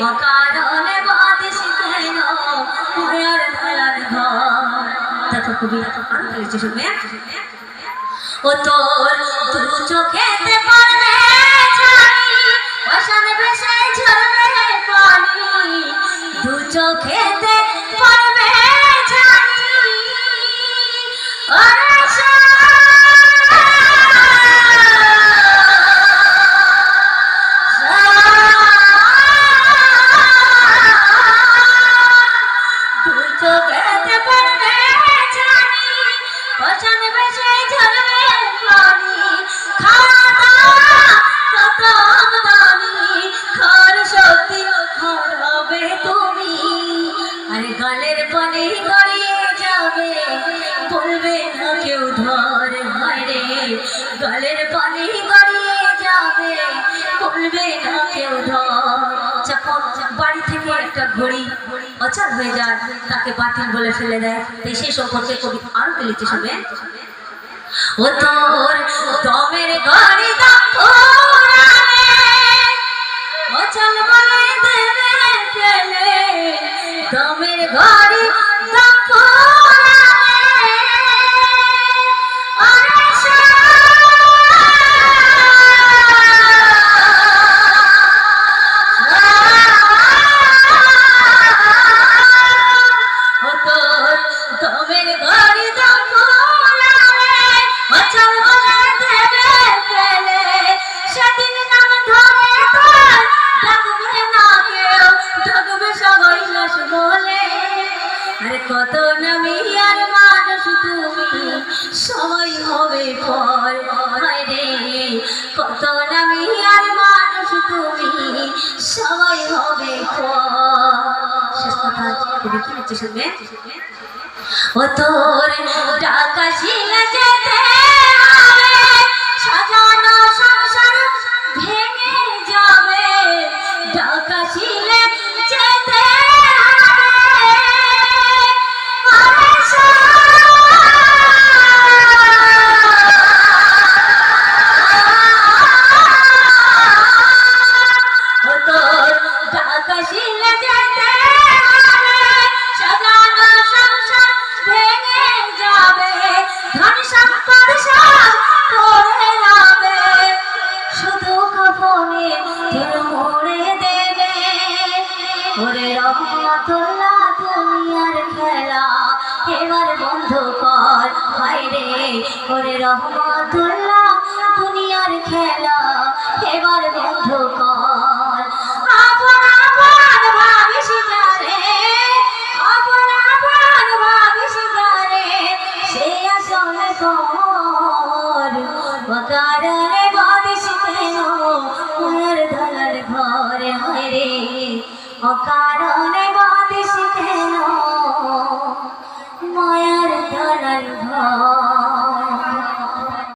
অকারণে বাদিস কেন মায়ার ধালার ঘর। দেখো কবি আর বলেছে শুনবে, ও তোর দু চোখেতে পড়বে ছানি, বসানে ভেসে ঝরবে পানি, দু চোখেতে পড়বে ছানি, ওরে গালের পানি গড়িয়ে যাবে বলবে না কেউ ধর ভাই রে, গালের পানি গড়িয়ে যাবে বলবে না কেউ ধর। যখন বাড়ি থেকে একটা ঘড়ি অচল হয়ে যায় তাকে বাতিল বলে ফেলে দেয়, তাই সেই সম্পর্কে কবি আরো লিখতে শুনবেন, ও তোর দমের ঘড়ি অচল বলে দেবে ফেলে, দমের ঘড়ি কত নামি আর মানুষ তুমি সময় হবে পর রে, কত নামি আর মানুষ তুমি সময় হবে পর। শেষ কথা কবি কি লিখছে শুনবে, ও তোর টাকা শিলা যেতে হবে, সাজানো সংসার ভেঙে যাবে, টাকা শিলে যেতে রহমতুল্লাহ দুনিয়ার খেলা এবার বন্ধ কর ভাইরে, ওরে রহমতুল্লাহ দুনিয়ার খেলা এবার বন্ধ কর। আপন আপন ভাবিস যারে, আপন আপন ভাবিস যারে, সে আসলে কর অকারণে বাদিস কেন মায়ের ধালার ঘরে হয় রে, অকারণে